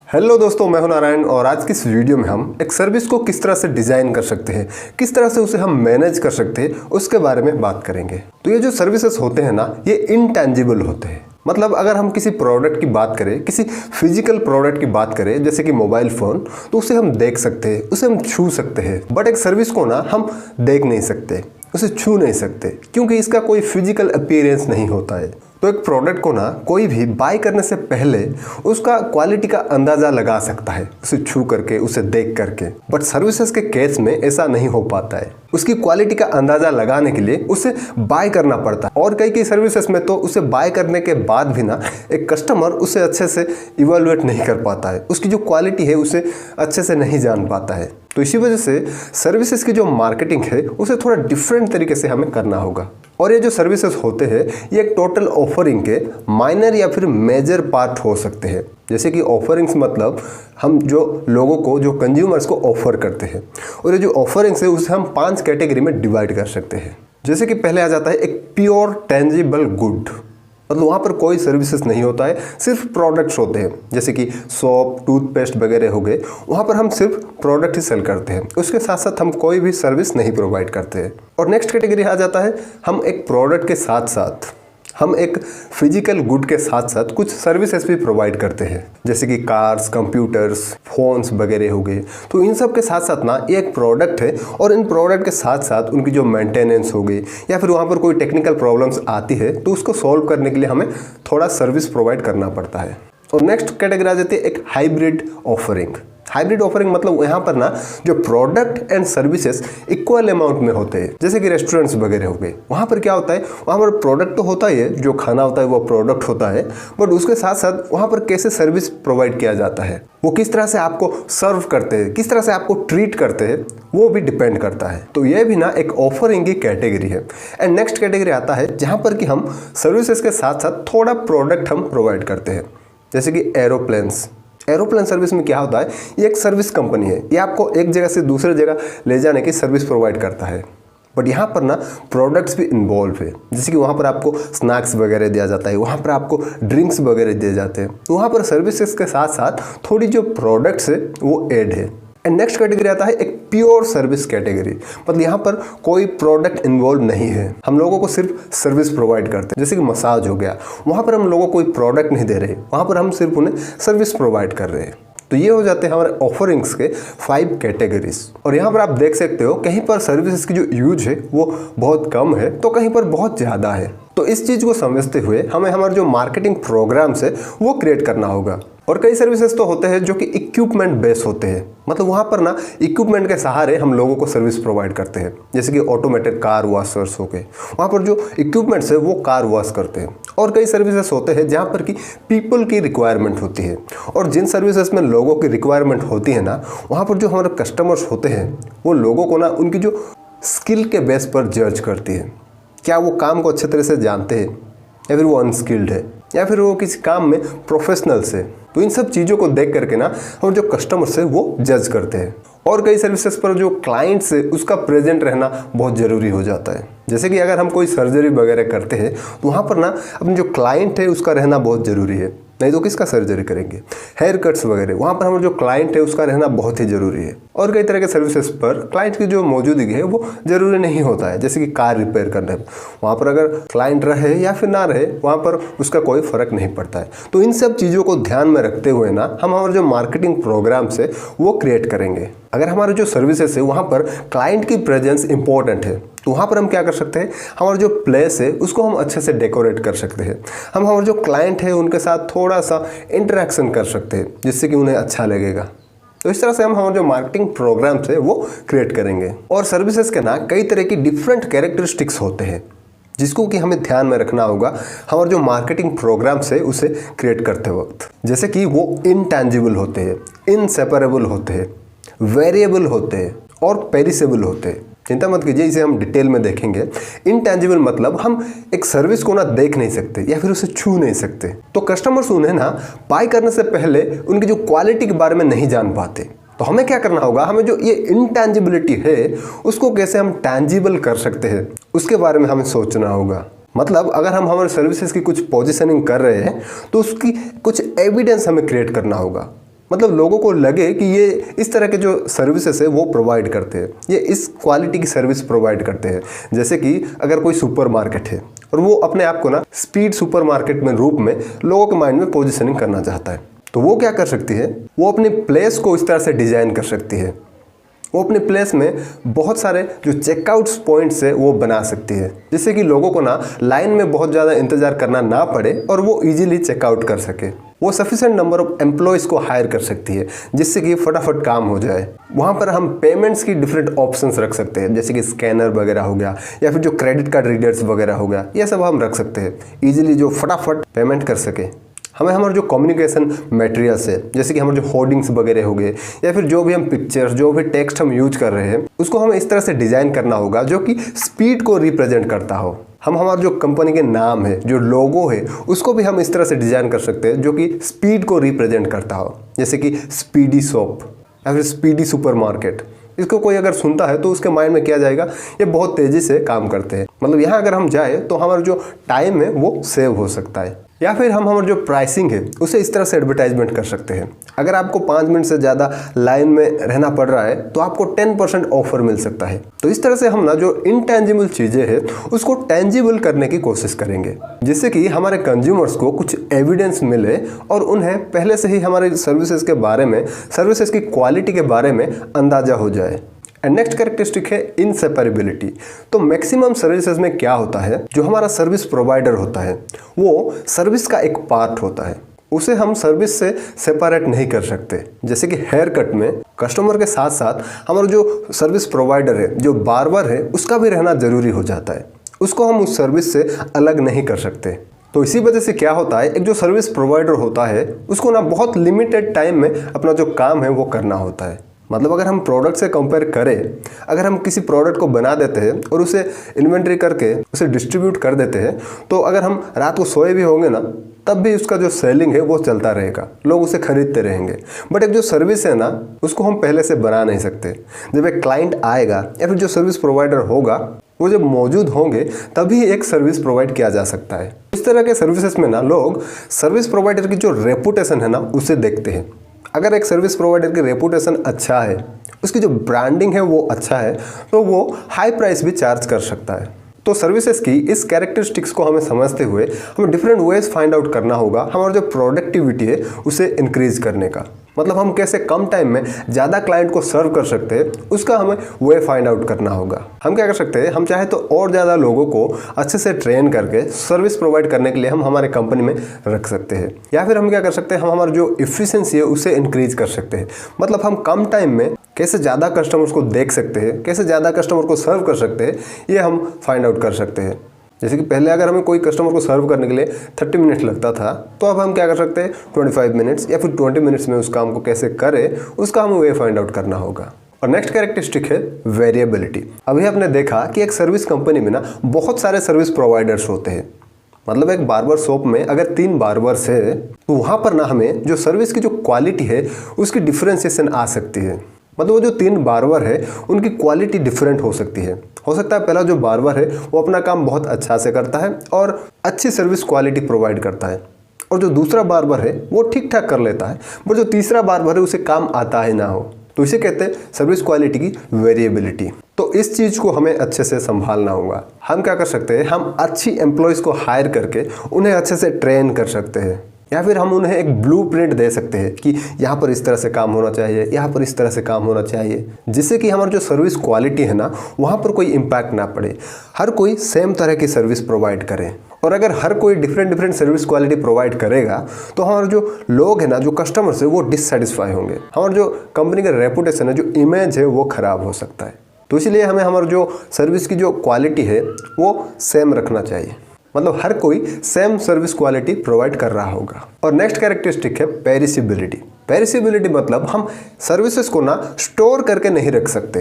Hello दोस्तों, मैं हूं नारायण और आज की इस वीडियो में हम एक सर्विस को किस तरह से डिज़ाइन कर सकते हैं, किस तरह से उसे हम मैनेज कर सकते हैं, उसके बारे में बात करेंगे। तो ये जो सर्विसेज होते हैं ना, ये इनटैंजिबल होते हैं। मतलब अगर हम किसी प्रोडक्ट की बात करें, किसी फिजिकल प्रोडक्ट की बात करें जैसे कि मोबाइल फ़ोन, तो उसे हम देख सकते हैं, उसे हम छू सकते हैं। बट एक सर्विस को ना हम देख नहीं सकते, उसे छू नहीं सकते, क्योंकि इसका कोई फिजिकल अपीयरेंस नहीं होता है। तो एक प्रोडक्ट को ना कोई भी बाय करने से पहले उसका क्वालिटी का अंदाज़ा लगा सकता है, उसे छू करके, उसे देख करके। बट सर्विसेज के केस में ऐसा नहीं हो पाता है। उसकी क्वालिटी का अंदाज़ा लगाने के लिए उसे बाय करना पड़ता है। और कई सर्विसेज में तो उसे बाय करने के बाद भी ना एक कस्टमर उसे अच्छे से इवेलुएट नहीं कर पाता है, उसकी जो क्वालिटी है उसे अच्छे से नहीं जान पाता है। तो इसी वजह से सर्विसेज की जो मार्केटिंग है उसे थोड़ा डिफरेंट तरीके से हमें करना होगा। और ये जो सर्विसेज होते हैं ये एक टोटल ऑफरिंग के माइनर या फिर मेजर पार्ट हो सकते हैं। जैसे कि ऑफरिंग्स मतलब हम जो लोगों को, जो कंज्यूमर्स को ऑफर करते हैं, और ये जो ऑफरिंग्स है उसे हम 5 कैटेगरी में डिवाइड कर सकते हैं। जैसे कि पहले आ जाता है एक प्योर टेंजिबल गुड, मतलब वहाँ पर कोई सर्विसेज नहीं होता है, सिर्फ प्रोडक्ट्स होते हैं। जैसे कि सोप, टूथपेस्ट वगैरह हो गए, वहाँ पर हम सिर्फ प्रोडक्ट ही सेल करते हैं, उसके साथ साथ हम कोई भी सर्विस नहीं प्रोवाइड करते हैं। और नेक्स्ट कैटेगरी आ जाता है हम एक प्रोडक्ट के साथ साथ, हम एक फिजिकल गुड के साथ साथ कुछ सर्विसेज भी प्रोवाइड करते हैं, जैसे कि कार्स, कंप्यूटर्स, फोन्स वगैरह हो गए। तो इन सब के साथ साथ ना ये एक प्रोडक्ट है, और इन प्रोडक्ट के साथ साथ उनकी जो मेंटेनेंस हो गई या फिर वहाँ पर कोई टेक्निकल प्रॉब्लम्स आती है तो उसको सॉल्व करने के लिए हमें थोड़ा सर्विस प्रोवाइड करना पड़ता है। और नेक्स्ट कैटेगरी आ जाती है एक हाइब्रिड ऑफरिंग। हाइब्रिड ऑफरिंग मतलब यहाँ पर ना जो product and services equal amount में होते हैं, जैसे कि रेस्टोरेंट्स वगैरह हो गए। वहाँ पर क्या होता है, वहाँ पर प्रोडक्ट तो होता ही है, जो खाना होता है वो प्रोडक्ट होता है, बट उसके साथ साथ वहाँ पर कैसे सर्विस प्रोवाइड किया जाता है, वो किस तरह से आपको सर्व करते हैं, किस तरह से आपको ट्रीट करते हैं, वो भी डिपेंड करता है। तो ये भी ना एक ऑफरिंग की कैटेगरी है। एंड नेक्स्ट कैटेगरी आता है जहाँ पर कि हम सर्विसेज के साथ साथ थोड़ा प्रोडक्ट हम प्रोवाइड करते हैं, जैसे कि एरोप्लेन सर्विस में क्या होता है, ये एक सर्विस कंपनी है, ये आपको एक जगह से दूसरे जगह ले जाने की सर्विस प्रोवाइड करता है। बट यहाँ पर ना प्रोडक्ट्स भी इन्वॉल्व है, जैसे कि वहाँ पर आपको स्नैक्स वगैरह दिया जाता है, वहाँ पर आपको ड्रिंक्स वगैरह दिए जाते हैं। तो वहाँ पर सर्विसेज के साथ साथ थोड़ी जो प्रोडक्ट्स है वो ऐड है। एंड नेक्स्ट कैटेगरी आता है एक प्योर सर्विस कैटेगरी, मतलब यहाँ पर कोई प्रोडक्ट इन्वॉल्व नहीं है, हम लोगों को सिर्फ सर्विस प्रोवाइड करते हैं। जैसे कि मसाज हो गया, वहाँ पर हम लोगों को कोई प्रोडक्ट नहीं दे रहे, वहाँ पर हम सिर्फ उन्हें सर्विस प्रोवाइड कर रहे हैं। तो ये हो जाते हैं हमारे ऑफरिंग्स के 5 कैटेगरीज। और यहाँ पर आप देख सकते हो कहीं पर सर्विसेज की जो यूज है वो बहुत कम है, तो कहीं पर बहुत ज़्यादा है। तो इस चीज़ को समझते हुए हमें हमारे जो मार्केटिंग प्रोग्राम्स है वो क्रिएट करना होगा। और कई सर्विसेज तो होते हैं जो कि इक्विपमेंट बेस होते हैं, मतलब वहाँ पर ना इक्विपमेंट के सहारे हम लोगों को सर्विस प्रोवाइड करते हैं, जैसे कि ऑटोमेटेड कार वॉशर्स हो गए, वहाँ पर जो इक्विपमेंट्स है वो कार वॉश करते हैं। और कई सर्विसेज होते हैं जहाँ पर कि पीपल की रिक्वायरमेंट होती है, और जिन सर्विसेज में लोगों की रिक्वायरमेंट होती है ना, वहाँ पर जो हमारे कस्टमर्स होते हैं वो लोगों को ना उनकी जो स्किल के बेस पर जज करती है, क्या वो काम को अच्छे तरह से जानते हैं, या फिर वो अनस्किल्ड है, या फिर वो किसी काम में प्रोफेशनल्स है। तो इन सब चीज़ों को देख करके ना हम जो कस्टमर्स है वो जज करते हैं। और कई सर्विसेज पर जो क्लाइंट्स है उसका प्रेजेंट रहना बहुत ज़रूरी हो जाता है। जैसे कि अगर हम कोई सर्जरी वगैरह करते हैं तो वहाँ पर ना अपने जो क्लाइंट है उसका रहना बहुत ज़रूरी है, नहीं तो किसका सर्जरी करेंगे। हेयर कट्स वगैरह, वहाँ पर हमारा जो क्लाइंट है उसका रहना बहुत ही ज़रूरी है। और कई तरह के सर्विसेज पर क्लाइंट की जो मौजूदगी है वो ज़रूरी नहीं होता है, जैसे कि कार रिपेयर करने में, वहाँ पर अगर क्लाइंट रहे या फिर ना रहे वहाँ पर उसका कोई फ़र्क नहीं पड़ता है। तो इन सब चीज़ों को ध्यान में रखते हुए ना हम हमारे जो मार्केटिंग प्रोग्राम्स है वो क्रिएट करेंगे। अगर हमारे जो सर्विसेज है वहाँ पर क्लाइंट की प्रेजेंस इंपॉर्टेंट है, तो वहाँ पर हम क्या कर सकते हैं, हमारा जो प्लेस है उसको हम अच्छे से डेकोरेट कर सकते हैं। हम हमारे जो क्लाइंट है उनके साथ थोड़ा सा इंटरेक्शन कर सकते हैं, जिससे कि उन्हें अच्छा लगेगा। तो इस तरह से हम हमारे जो मार्केटिंग प्रोग्राम्स है वो क्रिएट करेंगे। और सर्विसेज के ना कई तरह की डिफरेंट कैरेक्टरिस्टिक्स होते हैं, जिसको कि हमें ध्यान में रखना होगा हमारे जो मार्केटिंग प्रोग्राम्स है उसे क्रिएट करते वक्त। जैसे कि वो इनटैंजिबल होते हैं, इनसेपरेबल होते हैं, वेरिएबल होते हैं और पेरिसेबल होते हैं। चिंता मत कीजिए, इसे हम डिटेल में देखेंगे। इनटैंजिबल मतलब हम एक सर्विस को ना देख नहीं सकते या फिर उसे छू नहीं सकते, तो कस्टमर्स उन्हें ना बाय करने से पहले उनकी जो क्वालिटी के बारे में नहीं जान पाते। तो हमें क्या करना होगा, हमें जो ये इनटैंजिबिलिटी है उसको कैसे हम टैंजिबल कर सकते हैं उसके बारे में हमें सोचना होगा। मतलब अगर हम हमारे सर्विसेज की कुछ पोजीशनिंग कर रहे हैं तो उसकी कुछ एविडेंस हमें क्रिएट करना होगा। मतलब लोगों को लगे कि ये इस तरह के जो सर्विसेज है वो प्रोवाइड करते हैं, ये इस क्वालिटी की सर्विस प्रोवाइड करते हैं। जैसे कि अगर कोई सुपरमार्केट है और वो अपने आप को ना स्पीड सुपरमार्केट में रूप में लोगों के माइंड में पोजीशनिंग करना चाहता है, तो वो क्या कर सकती है, वो अपनी प्लेस को इस तरह से डिजाइन कर सकती है। वो अपने प्लेस में बहुत सारे जो चेकआउट्स पॉइंट्स है वो बना सकती है, जिससे कि लोगों को ना लाइन में बहुत ज़्यादा इंतजार करना ना पड़े और वो इजीली चेकआउट कर सके। वो सफिशिएंट नंबर ऑफ एम्प्लॉयज़ को हायर कर सकती है, जिससे कि फटाफट काम हो जाए। वहाँ पर हम पेमेंट्स की डिफरेंट ऑप्शंस रख सकते हैं, जैसे कि स्कैनर वगैरह हो गया या फिर जो क्रेडिट कार्ड रीडर्स वगैरह हो गया, ये सब हम रख सकते हैं ईजिली, जो फटाफट पेमेंट कर सके। हमें हमारे जो कम्युनिकेशन मटेरियल्स है, जैसे कि हमारे जो होर्डिंग्स वगैरह हो गए या फिर जो भी हम पिक्चर्स, जो भी टेक्स्ट हम यूज कर रहे हैं, उसको हमें इस तरह से डिज़ाइन करना होगा जो कि स्पीड को रिप्रेजेंट करता हो। हम हमारे जो कंपनी के नाम है, जो लोगो है, उसको भी हम इस तरह से डिज़ाइन कर सकते हैं जो कि स्पीड को रिप्रेजेंट करता हो, जैसे कि स्पीडी शॉप या फिर स्पीडी सुपरमार्केट। इसको कोई अगर सुनता है तो उसके माइंड में क्या जाएगा, ये बहुत तेज़ी से काम करते हैं। मतलब यहाँ अगर हम जाए तो हमारा जो टाइम है वो सेव हो सकता है। या फिर हम हमारा जो प्राइसिंग है उसे इस तरह से एडवर्टाइजमेंट कर सकते हैं। अगर आपको 5 मिनट से ज़्यादा लाइन में रहना पड़ रहा है तो आपको 10% ऑफर मिल सकता है। तो इस तरह से हम ना जो इनटेंजिबल चीज़ें हैं उसको टेंजिबल करने की कोशिश करेंगे, जिससे कि हमारे कंज्यूमर्स को कुछ एविडेंस मिले और उन्हें पहले से ही हमारे सर्विसेज के बारे में, सर्विसेज की क्वालिटी के बारे में अंदाज़ा हो जाए। एंड नेक्स्ट कैरेक्टरिस्टिक है इनसेपरेबिलिटी। तो मैक्सिमम सर्विसेज में क्या होता है, जो हमारा सर्विस प्रोवाइडर होता है वो सर्विस का एक पार्ट होता है, उसे हम सर्विस से सेपरेट नहीं कर सकते। जैसे कि हेयर कट में कस्टमर के साथ साथ हमारा जो सर्विस प्रोवाइडर है, जो बार्बर है, उसका भी रहना ज़रूरी हो जाता है। उसको हम उस सर्विस से अलग नहीं कर सकते। तो इसी वजह से क्या होता है, एक जो सर्विस प्रोवाइडर होता है उसको ना बहुत लिमिटेड टाइम में अपना जो काम है वो करना होता है। मतलब अगर हम प्रोडक्ट से कंपेयर करें, अगर हम किसी प्रोडक्ट को बना देते हैं और उसे इन्वेंट्री करके उसे डिस्ट्रीब्यूट कर देते हैं, तो अगर हम रात को सोए भी होंगे ना तब भी उसका जो सेलिंग है वो चलता रहेगा, लोग उसे खरीदते रहेंगे। बट एक जो सर्विस है ना उसको हम पहले से बना नहीं सकते। जब एक क्लाइंट आएगा या फिर जो सर्विस प्रोवाइडर होगा वो जब मौजूद होंगे तभी एक सर्विस प्रोवाइड किया जा सकता है। इस तरह के सर्विसेज में ना लोग सर्विस प्रोवाइडर की जो रेपुटेशन है ना उसे देखते हैं। अगर एक सर्विस प्रोवाइडर की रेपुटेशन अच्छा है, उसकी जो ब्रांडिंग है वो अच्छा है, तो वो हाई प्राइस भी चार्ज कर सकता है। तो सर्विसेज की इस कैरेक्टरिस्टिक्स को हमें समझते हुए हमें डिफरेंट वेज फाइंड आउट करना होगा हमारा जो प्रोडक्टिविटी है उसे इंक्रीज करने का। मतलब हम कैसे कम टाइम में ज़्यादा क्लाइंट को सर्व कर सकते हैं, उसका हमें वे फाइंड आउट करना होगा। हम क्या कर सकते हैं, हम चाहे तो और ज़्यादा लोगों को अच्छे से ट्रेन करके सर्विस प्रोवाइड करने के लिए हम हमारे कंपनी में रख सकते हैं। या फिर हम क्या कर सकते हैं, हम हमारा जो इफिशिएंसी है उसे इंक्रीज कर सकते हैं। मतलब हम कम टाइम में कैसे ज़्यादा कस्टमर्स को देख सकते हैं, कैसे ज़्यादा कस्टमर को सर्व कर सकते हैं, ये हम फाइंड आउट कर सकते हैं। जैसे कि पहले अगर हमें कोई कस्टमर को सर्व करने के लिए 30 मिनट लगता था, तो अब हम क्या कर सकते हैं 25 मिनट्स या फिर 20 मिनट्स में उस काम को कैसे करें, उसका हमें वे फाइंड आउट करना होगा। और नेक्स्ट कैरेक्टरिस्टिक है वेरिएबिलिटी। अभी आपने देखा कि एक सर्विस कंपनी में ना बहुत सारे सर्विस प्रोवाइडर्स होते हैं। मतलब एक बार्बर शॉप में अगर 3 बार्बर्स है तो वहाँ पर ना हमें जो सर्विस की जो क्वालिटी है उसकी डिफ्रेंसिएशन आ सकती है। मतलब वो जो 3 बार्बर है उनकी क्वालिटी डिफरेंट हो सकती है। हो सकता है पहला जो बार्बर है वो अपना काम बहुत अच्छा से करता है और अच्छी सर्विस क्वालिटी प्रोवाइड करता है, और जो दूसरा बार्बर है वो ठीक ठाक कर लेता है, बट जो तीसरा बार्बर है उसे काम आता ही ना हो। तो इसे कहते हैं सर्विस क्वालिटी की वेरिएबिलिटी। तो इस चीज़ को हमें अच्छे से संभालना होगा। हम क्या कर सकते हैं, हम अच्छी एम्प्लॉयज़ को हायर करके उन्हें अच्छे से ट्रेन कर सकते हैं, या फिर हम उन्हें एक ब्लूप्रिंट दे सकते हैं कि यहाँ पर इस तरह से काम होना चाहिए, यहाँ पर इस तरह से काम होना चाहिए, जिससे कि हमारी जो सर्विस क्वालिटी है ना वहाँ पर कोई इम्पैक्ट ना पड़े। हर कोई सेम तरह की सर्विस प्रोवाइड करे, और अगर हर कोई डिफरेंट सर्विस क्वालिटी प्रोवाइड करेगा तो हमारे जो लोग हैं ना, जो कस्टमर्स है वो डिससेटिस्फाई होंगे। हमारा जो कंपनी का रेपुटेशन है, जो इमेज है वो खराब हो सकता है। तो इसलिए हमें हमारा जो सर्विस की जो क्वालिटी है वो सेम रखना चाहिए। मतलब हर कोई सेम सर्विस क्वालिटी प्रोवाइड कर रहा होगा। और नेक्स्ट कैरेक्टरिस्टिक है पेरिसिबिलिटी। पेरिसिबिलिटी मतलब हम सर्विसेज को ना स्टोर करके नहीं रख सकते।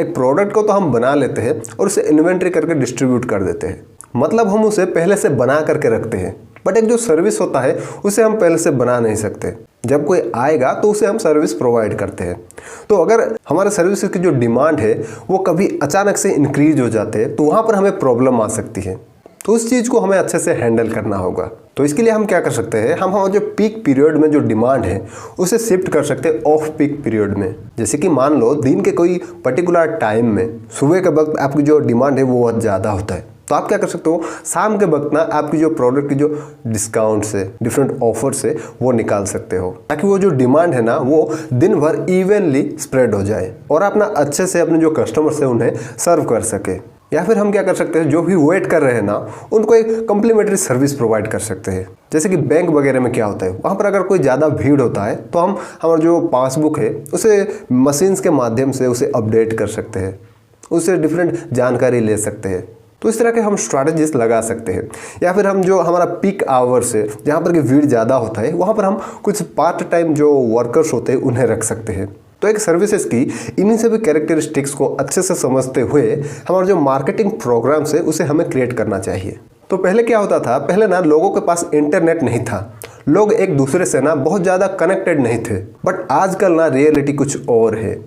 एक प्रोडक्ट को तो हम बना लेते हैं और उसे इन्वेंट्री करके डिस्ट्रीब्यूट कर देते हैं, मतलब हम उसे पहले से बना करके रखते हैं। बट एक जो सर्विस होता है उसे हम पहले से बना नहीं सकते। जब कोई आएगा तो उसे हम सर्विस प्रोवाइड करते हैं। तो अगर हमारे सर्विस की जो डिमांड है वो कभी अचानक से इंक्रीज हो जाते हैं तो वहाँ पर हमें प्रॉब्लम आ सकती है। तो उस चीज़ को हमें अच्छे से हैंडल करना होगा। तो इसके लिए हम क्या कर सकते हैं, हम जो पीक पीरियड में जो डिमांड है उसे शिफ्ट कर सकते हैं ऑफ पीक पीरियड में। जैसे कि मान लो दिन के कोई पर्टिकुलर टाइम में सुबह के वक्त आपकी जो डिमांड है वो बहुत ज़्यादा होता है, तो आप क्या कर सकते हो, शाम के वक्त ना आपकी जो प्रोडक्ट की जो डिस्काउंट्स है, डिफरेंट ऑफर्स है, वो निकाल सकते हो, ताकि वो जो डिमांड है ना वो दिन भर इवनली स्प्रेड हो जाए और आप ना अच्छे से अपने जो कस्टमर्स है उन्हें सर्व कर सके। या फिर हम क्या कर सकते हैं, जो भी वेट कर रहे हैं ना उनको एक कम्प्लीमेंट्री सर्विस प्रोवाइड कर सकते हैं। जैसे कि बैंक वगैरह में क्या होता है, वहाँ पर अगर कोई ज़्यादा भीड़ होता है तो हम हमारा जो पासबुक है उसे मशीन्स के माध्यम से उसे अपडेट कर सकते हैं, उससे डिफरेंट जानकारी ले सकते हैं। तो इस तरह के हम स्ट्रैटेजीज लगा सकते हैं। या फिर हम जो हमारा पीक आवर्स है, जहाँ पर कि भीड़ ज़्यादा होता है, वहाँ पर हम कुछ पार्ट टाइम जो वर्कर्स होते हैं उन्हें रख सकते हैं। तो एक सर्विसेज की इन्हीं सभी कैरेक्टरिस्टिक्स को अच्छे से समझते हुए हमारा जो मार्केटिंग प्रोग्राम्स है उसे हमें क्रिएट करना चाहिए। तो पहले क्या होता था, पहले ना लोगों के पास इंटरनेट नहीं था, लोग एक दूसरे से ना बहुत ज़्यादा कनेक्टेड नहीं थे। बट आजकल ना रियलिटी कुछ और है।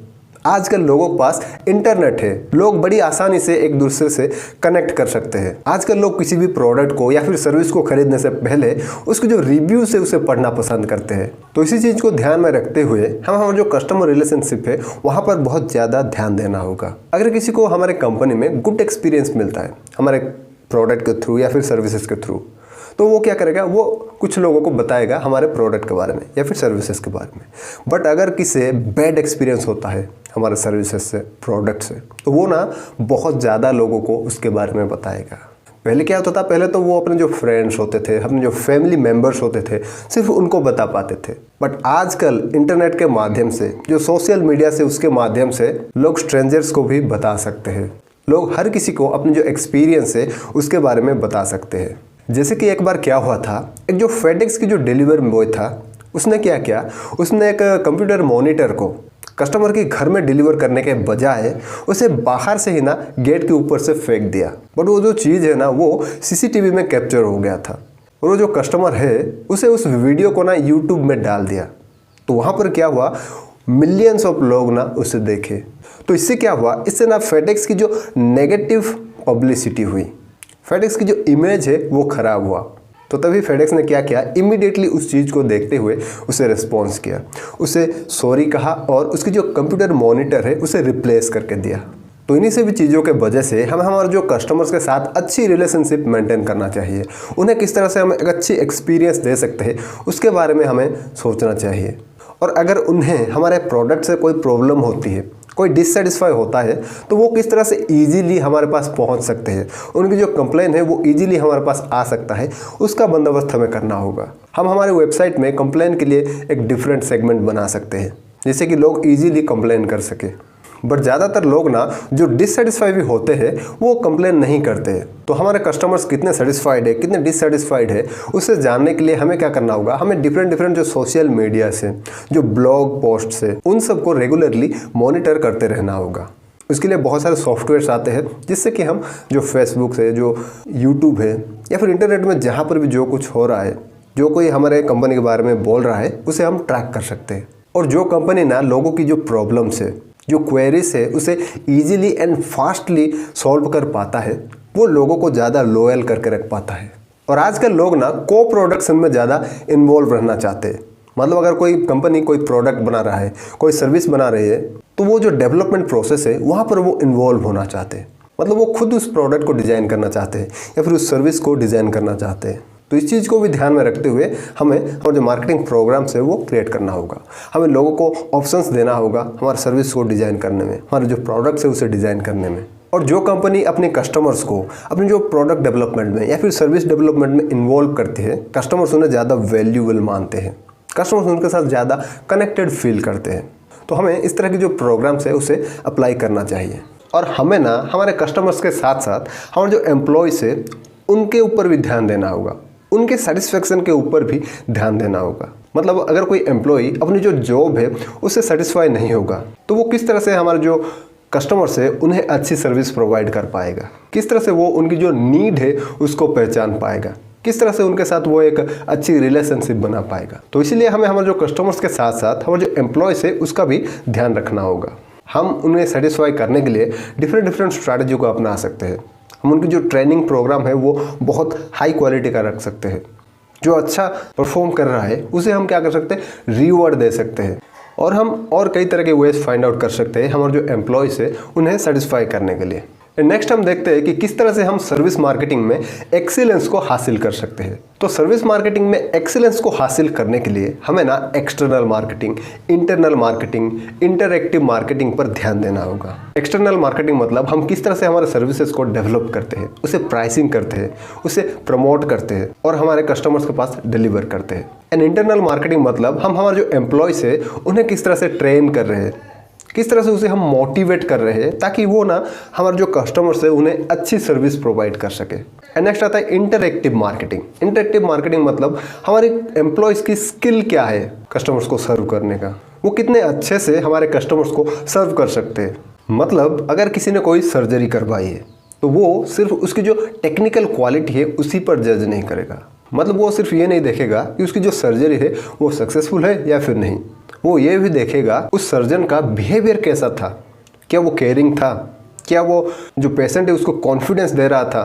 आजकल लोगों के पास इंटरनेट है, लोग बड़ी आसानी से एक दूसरे से कनेक्ट कर सकते हैं। आजकल लोग किसी भी प्रोडक्ट को या फिर सर्विस को खरीदने से पहले उसके जो रिव्यूज है उसे पढ़ना पसंद करते हैं। तो इसी चीज़ को ध्यान में रखते हुए हमारा जो कस्टमर रिलेशनशिप है वहाँ पर बहुत ज़्यादा ध्यान देना होगा। अगर किसी को हमारे कंपनी में गुड एक्सपीरियंस मिलता है हमारे प्रोडक्ट के थ्रू या फिर सर्विसेज के थ्रू, तो वो क्या करेगा, वो कुछ लोगों को बताएगा हमारे प्रोडक्ट के बारे में या फिर सर्विसेज के बारे में। बट अगर किसी बैड एक्सपीरियंस होता है हमारे सर्विसेज से, प्रोडक्ट से, तो वो ना बहुत ज़्यादा लोगों को उसके बारे में बताएगा। पहले क्या होता था, पहले तो वो अपने जो फ्रेंड्स होते थे, अपने जो फैमिली मेम्बर्स होते थे, सिर्फ उनको बता पाते थे। बट आजकल इंटरनेट के माध्यम से, जो सोशल मीडिया से, उसके माध्यम से लोग स्ट्रेंजर्स को भी बता सकते हैं। लोग हर किसी को अपने जो एक्सपीरियंस है उसके बारे में बता सकते हैं। जैसे कि एक बार क्या हुआ था, एक जो फेडेक्स की जो डिलीवर बॉय था उसने क्या किया, उसने एक कंप्यूटर मॉनिटर को कस्टमर के घर में डिलीवर करने के बजाय उसे बाहर से ही ना गेट के ऊपर से फेंक दिया। बट वो जो चीज़ है ना वो सीसीटीवी में कैप्चर हो गया था और वो जो कस्टमर है उसे उस वीडियो को ना यूट्यूब में डाल दिया। तो वहाँ पर क्या हुआ, मिलियंस ऑफ लोग ना उसे देखे। तो इससे क्या हुआ, इससे ना फेडेक्स की जो नेगेटिव पब्लिसिटी हुई, फेडेक्स की जो इमेज है वो खराब हुआ। तो तभी फेडेक्स ने क्या किया, इमीडिएटली उस चीज़ को देखते हुए उसे रिस्पॉन्स किया, उसे सॉरी कहा और उसकी जो कंप्यूटर मॉनिटर है उसे रिप्लेस करके दिया। तो इन्हीं से भी चीज़ों के वजह से हमें हमारे जो कस्टमर्स के साथ अच्छी रिलेशनशिप मेंटेन करना चाहिए। उन्हें किस तरह से हम एक अच्छी एक्सपीरियंस दे सकते हैं उसके बारे में हमें सोचना चाहिए। और अगर उन्हें हमारे प्रोडक्ट से कोई प्रॉब्लम होती है, कोई डिससेटिस्फाई होता है, तो वो किस तरह से इजीली हमारे पास पहुंच सकते हैं, उनकी जो कंप्लेन है वो इजीली हमारे पास आ सकता है, उसका बंदोबस्त हमें करना होगा। हम हमारे वेबसाइट में कंप्लेन के लिए एक डिफरेंट सेगमेंट बना सकते हैं जिससे कि लोग इजीली कंप्लेन कर सके। बट ज़्यादातर लोग ना जो डिससेटिस्फाई भी होते हैं वो कंप्लेन नहीं करते। तो हमारे कस्टमर्स कितने सेटिस्फाइड है, कितने डिससेटिस्फाइड है, उसे जानने के लिए हमें क्या करना होगा, हमें डिफरेंट जो सोशल मीडिया से, जो ब्लॉग पोस्ट से, उन सबको रेगुलरली मॉनिटर करते रहना होगा। उसके लिए बहुत सारे सॉफ्टवेयर्स आते हैं जिससे कि हम जो फेसबुक है, जो यूट्यूब है या फिर इंटरनेट में जहाँ पर भी जो कुछ हो रहा है, जो कोई हमारे कंपनी के बारे में बोल रहा है, उसे हम ट्रैक कर सकते हैं। और जो कंपनी ना लोगों की जो प्रॉब्लम्स है, जो क्वेरीज है, उसे ईजिली एंड फास्टली सॉल्व कर पाता है, वो लोगों को ज़्यादा लॉयल करके रख पाता है। और आजकल लोग ना को प्रोडक्शन में ज़्यादा इन्वॉल्व रहना चाहते हैं। मतलब अगर कोई कंपनी कोई प्रोडक्ट बना रहा है, कोई सर्विस बना रही है, तो वो जो डेवलपमेंट प्रोसेस है वहाँ पर वो इन्वॉल्व होना चाहते हैं। मतलब वो खुद उस प्रोडक्ट को डिज़ाइन करना चाहते हैं या फिर उस सर्विस को डिज़ाइन करना चाहते हैं। तो इस चीज़ को भी ध्यान में रखते हुए हमें और जो मार्केटिंग प्रोग्राम्स है वो क्रिएट करना होगा। हमें लोगों को ऑप्शंस देना होगा हमारे सर्विस को डिज़ाइन करने में, हमारे जो प्रोडक्ट्स है उसे डिज़ाइन करने में। और जो कंपनी अपने कस्टमर्स को अपने जो प्रोडक्ट डेवलपमेंट में या फिर सर्विस डेवलपमेंट में इन्वॉल्व करते हैं, कस्टमर्स उन्हें ज़्यादा वैल्यूएबल मानते हैं, कस्टमर्स उनके साथ ज़्यादा कनेक्टेड फील करते हैं। तो हमें इस तरह की जो प्रोग्राम्स है उसे अप्लाई करना चाहिए। और हमें ना हमारे कस्टमर्स के साथ साथ हमारे जो एम्प्लॉयज़ है उनके ऊपर भी ध्यान देना होगा, उनके सेटिस्फेक्शन के ऊपर भी ध्यान देना होगा। मतलब अगर कोई एम्प्लॉई अपनी जो जॉब है उससे सेटिस्फाई नहीं होगा, तो वो किस तरह से हमारे जो कस्टमर्स है उन्हें अच्छी सर्विस प्रोवाइड कर पाएगा, किस तरह से वो उनकी जो नीड है उसको पहचान पाएगा, किस तरह से उनके साथ वो एक अच्छी रिलेशनशिप बना पाएगा। तो इसीलिए हमें हमारे जो कस्टमर्स के साथ साथ हमारे जो एम्प्लॉयज़ है उसका भी ध्यान रखना होगा। हम उन्हें सेटिस्फाई करने के लिए डिफरेंट स्ट्रैटेजी को अपना सकते हैं। हम उनकी जो ट्रेनिंग प्रोग्राम है वो बहुत हाई क्वालिटी का रख सकते हैं। जो अच्छा परफॉर्म कर रहा है उसे हम क्या कर सकते हैं, रिवॉर्ड दे सकते हैं। और हम और कई तरह के वेज फाइंड आउट कर सकते हैं हमारे जो एम्प्लॉयज़ है उन्हें सेटिस्फाई करने के लिए। नेक्स्ट हम देखते हैं कि किस तरह से हम सर्विस मार्केटिंग में एक्सीलेंस को हासिल कर सकते हैं। तो सर्विस मार्केटिंग में एक्सीलेंस को हासिल करने के लिए हमें ना external marketing, internal marketing, interactive marketing पर ध्यान देना होगा। एक्सटर्नल मार्केटिंग मतलब हम किस तरह से हमारे सर्विसेज को डेवलप करते हैं, उसे प्राइसिंग करते हैं, उसे प्रमोट करते हैं और हमारे कस्टमर्स के पास डिलीवर करते हैं। एंड इंटरनल मार्केटिंग मतलब हम हमारे जो एम्प्लॉयज़ है उन्हें किस तरह से ट्रेन कर रहे हैं, किस तरह से उसे हम मोटिवेट कर रहे हैं ताकि वो ना हमारे जो कस्टमर्स है उन्हें अच्छी सर्विस प्रोवाइड कर सके। एंड नेक्स्ट आता है इंटरएक्टिव मार्केटिंग। इंटरएक्टिव मार्केटिंग मतलब हमारे एम्प्लॉयज़ की स्किल क्या है कस्टमर्स को सर्व करने का, वो कितने अच्छे से हमारे कस्टमर्स को सर्व कर सकते हैं। मतलब अगर किसी ने कोई सर्जरी करवाई है तो वो सिर्फ उसकी जो टेक्निकल क्वालिटी है उसी पर जज नहीं करेगा। मतलब वो सिर्फ ये नहीं देखेगा कि उसकी जो सर्जरी है वो सक्सेसफुल है या फिर नहीं, वो ये भी देखेगा उस सर्जन का बिहेवियर कैसा था, क्या वो केयरिंग था, क्या वो जो पेशेंट है उसको कॉन्फिडेंस दे रहा था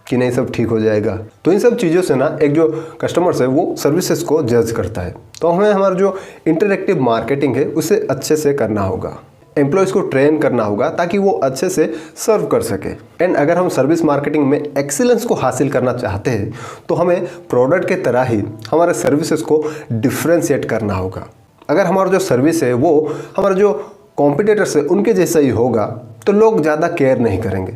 कि नहीं सब ठीक हो जाएगा। तो इन सब चीज़ों से ना एक जो कस्टमर्स है वो सर्विसेज को जज करता है। तो हमें हमारा जो इंटरएक्टिव मार्केटिंग है उसे अच्छे से करना होगा, एम्प्लॉयज़ को ट्रेन करना होगा ताकि वो अच्छे से सर्व कर सके। एंड अगर हम सर्विस मार्केटिंग में एक्सीलेंस को हासिल करना चाहते हैं तो हमें प्रोडक्ट के तरह ही हमारे सर्विसेज को डिफ्रेंशिएट करना होगा। अगर हमारा जो सर्विस है वो हमारे जो कॉम्पिटिटर्स है उनके जैसा ही होगा तो लोग ज़्यादा केयर नहीं करेंगे,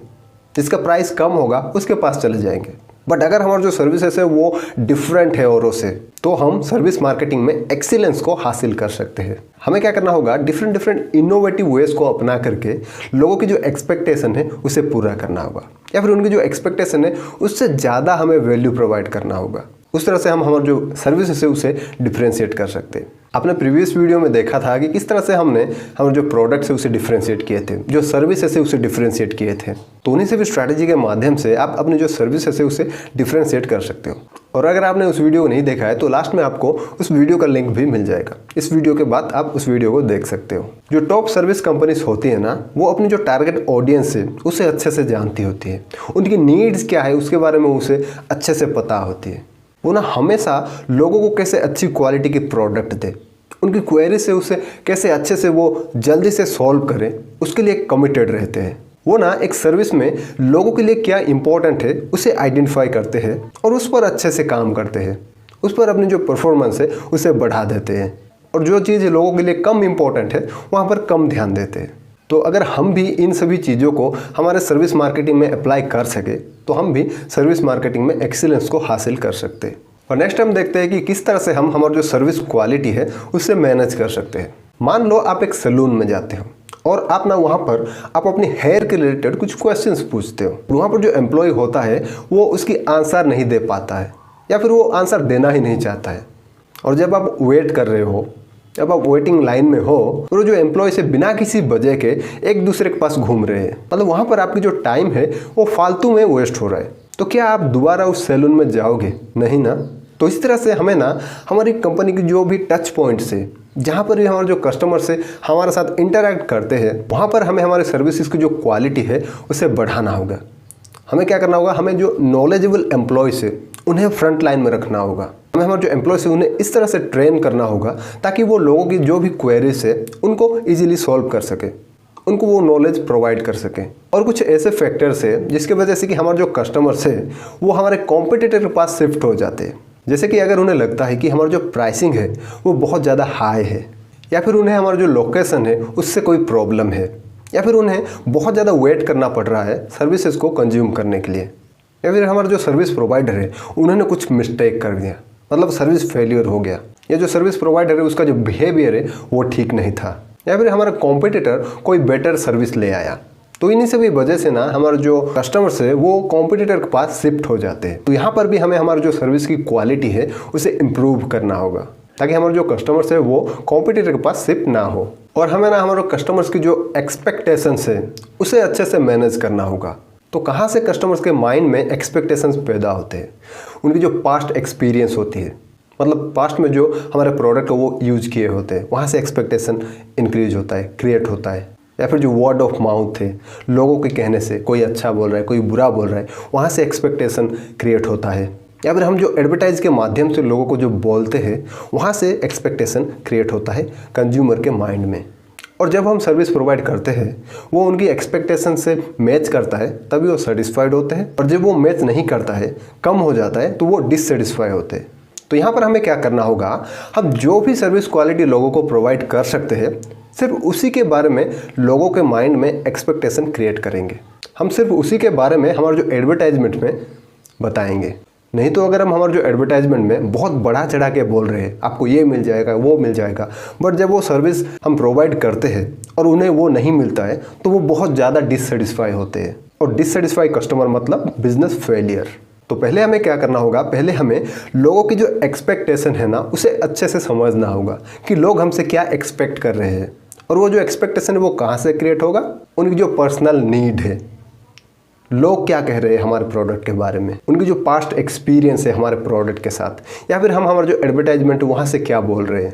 जिसका प्राइस कम होगा उसके पास चले जाएंगे। बट अगर हमारा जो सर्विसेज है वो डिफरेंट है औरों से तो हम सर्विस मार्केटिंग में एक्सीलेंस को हासिल कर सकते हैं। हमें क्या करना होगा, डिफरेंट इनोवेटिव वेज को अपना करके लोगों की जो एक्सपेक्टेशन है उसे पूरा करना होगा, या फिर उनकी जो एक्सपेक्टेशन है उससे ज़्यादा हमें वैल्यू प्रोवाइड करना होगा। उस तरह से हम हमारे जो सर्विसेज है उसे डिफ्रेंशिएट कर सकते हैं। आपने प्रीवियस वीडियो में देखा था कि किस तरह से हमने हमारे जो प्रोडक्ट्स है उसे डिफ्रेंशिएट किए थे, जो सर्विसेज है उसे डिफ्रेंशिएट किए थे। तो उन्हीं से भी स्ट्रैटेजी के माध्यम से आप अपनी जो सर्विसेज है उसे डिफ्रेंशिएट कर सकते हो। और अगर आपने उस वीडियो को नहीं देखा है तो लास्ट में आपको उस वीडियो का लिंक भी मिल जाएगा। इस वीडियो के बाद आप उस वीडियो को देख सकते हो। जो टॉप सर्विस कंपनीज होती है ना, वो अपनी जो टारगेट ऑडियंस है उसे अच्छे से जानती होती है, उनकी नीड्स क्या है उसके बारे में उसे अच्छे से पता होती है। वो ना हमेशा लोगों को कैसे अच्छी क्वालिटी की प्रोडक्ट दे, उनकी क्वेरी से उसे कैसे अच्छे से वो जल्दी से सॉल्व करें, उसके लिए कमिटेड रहते हैं। वो ना एक सर्विस में लोगों के लिए क्या इंपॉर्टेंट है उसे आइडेंटिफाई करते हैं और उस पर अच्छे से काम करते हैं, उस पर अपनी जो परफॉर्मेंस है उसे बढ़ा देते हैं, और जो चीज़ लोगों के लिए कम इंपॉर्टेंट है वहाँ पर कम ध्यान देते हैं। तो अगर हम भी इन सभी चीज़ों को हमारे सर्विस मार्केटिंग में अप्लाई कर सके तो हम भी सर्विस मार्केटिंग में एक्सीलेंस को हासिल कर सकते हैं। और नेक्स्ट हम देखते हैं कि किस तरह से हम हमारी जो सर्विस क्वालिटी है उससे मैनेज कर सकते हैं। मान लो आप एक सैलून में जाते हो और आप ना वहाँ पर आप अपनी हेयर के रिलेटेड कुछ क्वेश्चंस पूछते हो। वहाँ पर जो एम्प्लॉय होता है वो उसकी आंसर नहीं दे पाता है या फिर वो आंसर देना ही नहीं चाहता है। और जब आप वेट कर रहे हो, जब आप वेटिंग लाइन में हो तो जो एम्प्लॉय से बिना किसी वजह के एक दूसरे के पास घूम रहे हैं, मतलब वहाँ पर आपकी जो टाइम है वो फालतू में वेस्ट हो रहा है, तो क्या आप दोबारा उस सैलून में जाओगे? नहीं ना। तो इस तरह से हमें ना हमारी कंपनी की जो भी टच पॉइंट्स है, जहाँ पर भी हमारे जो कस्टमर से हमारे साथ इंटरैक्ट करते हैं, वहाँ पर हमें हमारे सर्विसेज की जो क्वालिटी है उसे बढ़ाना होगा। हमें क्या करना होगा, हमें जो नॉलेजेबल एम्प्लॉयज़ है उन्हें फ्रंट लाइन में रखना होगा। हमें हमारे जो एम्प्लॉयज़ है उन्हें इस तरह से ट्रेन करना होगा ताकि वो लोगों की जो भी क्वेरीज है उनको ईजिली सॉल्व कर सके, उनको वो नॉलेज प्रोवाइड कर सके। और कुछ ऐसे फैक्टर्स है जिसके वजह से कि हमारे जो कस्टमर्स है वो हमारे कॉम्पिटिटर के पास शिफ्ट हो जाते हैं। जैसे कि अगर उन्हें लगता है कि हमारा जो प्राइसिंग है वो बहुत ज़्यादा हाई है, या फिर उन्हें हमारा जो लोकेशन है उससे कोई प्रॉब्लम है, या फिर उन्हें बहुत ज़्यादा वेट करना पड़ रहा है सर्विसेज को कंज्यूम करने के लिए, या फिर हमारा जो सर्विस प्रोवाइडर है उन्होंने कुछ मिस्टेक कर दिया, मतलब सर्विस फेलियर हो गया, या जो सर्विस प्रोवाइडर है उसका जो बिहेवियर है वो ठीक नहीं था, या फिर हमारा कॉम्पिटिटर कोई बेटर सर्विस ले आया। तो इन्हीं सभी वजह से ना हमारे जो कस्टमर्स है वो कॉम्पिटिटर के पास शिफ्ट हो जाते हैं। तो यहाँ पर भी हमें हमारे जो सर्विस की क्वालिटी है उसे इम्प्रूव करना होगा ताकि हमारे जो कस्टमर्स है वो कॉम्पिटिटर के पास शिफ्ट ना हो। और हमें ना हमारे कस्टमर्स की जो एक्सपेक्टेशंस है उसे अच्छे से मैनेज करना होगा। तो कहाँ से कस्टमर्स के माइंड में एक्सपेक्टेशंस पैदा होते हैं? उनकी जो पास्ट एक्सपीरियंस होती है, मतलब पास्ट में जो हमारे प्रोडक्ट को वो यूज किए होते हैं, वहाँ से एक्सपेक्टेशन इंक्रीज होता है, क्रिएट होता है। या फिर जो वर्ड ऑफ माउथ है, लोगों के कहने से, कोई अच्छा बोल रहा है कोई बुरा बोल रहा है, वहाँ से एक्सपेक्टेशन क्रिएट होता है। या फिर हम जो एडवर्टाइज के माध्यम से लोगों को जो बोलते हैं वहाँ से एक्सपेक्टेशन क्रिएट होता है कंज्यूमर के माइंड में। और जब हम सर्विस प्रोवाइड करते हैं वो उनकी एक्सपेक्टेशन से मैच करता है तभी वो सेटिस्फाइड होते हैं, और जब वो मैच नहीं करता है, कम हो जाता है, तो वो डिससेटिस्फाई होते हैं। तो यहाँ पर हमें क्या करना होगा, हम जो भी सर्विस क्वालिटी लोगों को प्रोवाइड कर सकते हैं सिर्फ उसी के बारे में लोगों के माइंड में एक्सपेक्टेशन क्रिएट करेंगे। हम सिर्फ उसी के बारे में हमारे जो एडवर्टाइजमेंट में बताएंगे। नहीं तो अगर हम हमारे जो एडवर्टाइजमेंट में बहुत बढ़ा चढ़ा के बोल रहे हैं आपको ये मिल जाएगा वो मिल जाएगा, बट जब वो सर्विस हम प्रोवाइड करते हैं और उन्हें वो नहीं मिलता है तो वो बहुत ज़्यादा डिससेटिस्फाई होते हैं। और डिससेटिस्फाई कस्टमर मतलब बिजनेस फेलियर। तो पहले हमें क्या करना होगा, पहले हमें लोगों की जो एक्सपेक्टेशन है ना उसे अच्छे से समझना होगा कि लोग हमसे क्या एक्सपेक्ट कर रहे हैं। और वो जो एक्सपेक्टेशन है वो कहाँ से क्रिएट होगा, उनकी जो पर्सनल नीड है, लोग क्या कह रहे हैं हमारे प्रोडक्ट के बारे में, उनकी जो पास्ट एक्सपीरियंस है हमारे प्रोडक्ट के साथ, या फिर हम हमारा जो एडवर्टाइजमेंट वहाँ से क्या बोल रहे हैं।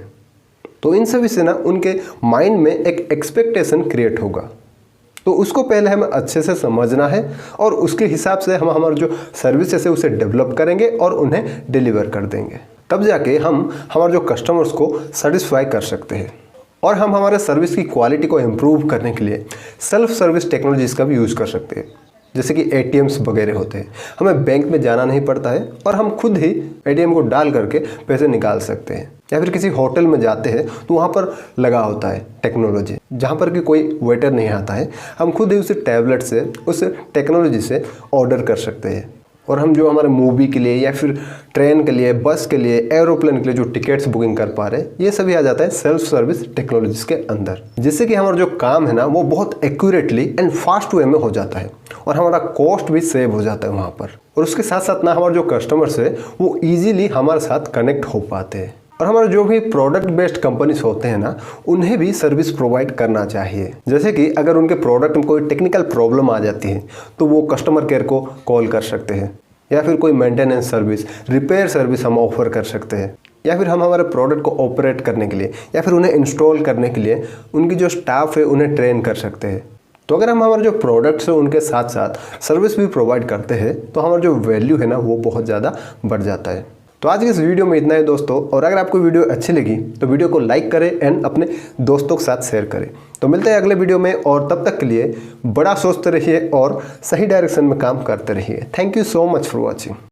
तो इन सभी से ना उनके माइंड में एक एक्सपेक्टेशन क्रिएट होगा। तो उसको पहले हमें अच्छे से समझना है और उसके हिसाब से हम हमारा जो सर्विसेज है उसे डेवलप करेंगे और उन्हें डिलीवर कर देंगे। तब जाके हम हमारे जो कस्टमर्स को सेटिस्फाई कर सकते हैं। और हम हमारे सर्विस की क्वालिटी को इम्प्रूव करने के लिए सेल्फ सर्विस टेक्नोलॉजीज का भी यूज़ कर सकते हैं। जैसे कि ATMs वगैरह होते हैं, हमें बैंक में जाना नहीं पड़ता है और हम खुद ही ATM को डाल करके पैसे निकाल सकते हैं। या फिर किसी होटल में जाते हैं तो वहाँ पर लगा होता है टेक्नोलॉजी, जहाँ पर कि कोई वेटर नहीं आता है, हम खुद ही उस टैबलेट से उस टेक्नोलॉजी से ऑर्डर कर सकते हैं। और हम जो हमारे मूवी के लिए या फिर ट्रेन के लिए, बस के लिए, एरोप्लेन के लिए जो टिकट्स बुकिंग कर पा रहे हैं, ये सभी आ जाता है सेल्फ सर्विस टेक्नोलॉजीज के अंदर, जिससे कि हमारा जो काम है ना वो बहुत एक्यूरेटली एंड फास्ट वे में हो जाता है और हमारा कॉस्ट भी सेव हो जाता है वहाँ पर। और उसके साथ साथ ना हमारे जो कस्टमर्स है वो ईजिली हमारे साथ कनेक्ट हो पाते हैं। और हमारे जो भी प्रोडक्ट बेस्ड कंपनीज होते हैं ना उन्हें भी सर्विस प्रोवाइड करना चाहिए। जैसे कि अगर उनके प्रोडक्ट में कोई टेक्निकल प्रॉब्लम आ जाती है तो वो कस्टमर केयर को कॉल कर सकते हैं, या फिर कोई मेंटेनेंस सर्विस, रिपेयर सर्विस हम ऑफर कर सकते हैं, या फिर हम हमारे प्रोडक्ट को ऑपरेट करने के लिए या फिर उन्हें इंस्टॉल करने के लिए उनकी जो स्टाफ है उन्हें ट्रेन कर सकते हैं। तो अगर हम हमारे जो प्रोडक्ट्स है उनके साथ साथ सर्विस भी प्रोवाइड करते हैं तो हमारा जो वैल्यू है ना वो बहुत ज़्यादा बढ़ जाता है। तो आज की इस वीडियो में इतना ही दोस्तों, और अगर आपको वीडियो अच्छी लगी तो वीडियो को लाइक करें एंड अपने दोस्तों के साथ शेयर करें। तो मिलते हैं अगले वीडियो में, और तब तक के लिए बड़ा सोचते रहिए और सही डायरेक्शन में काम करते रहिए। Thank you so much for watching.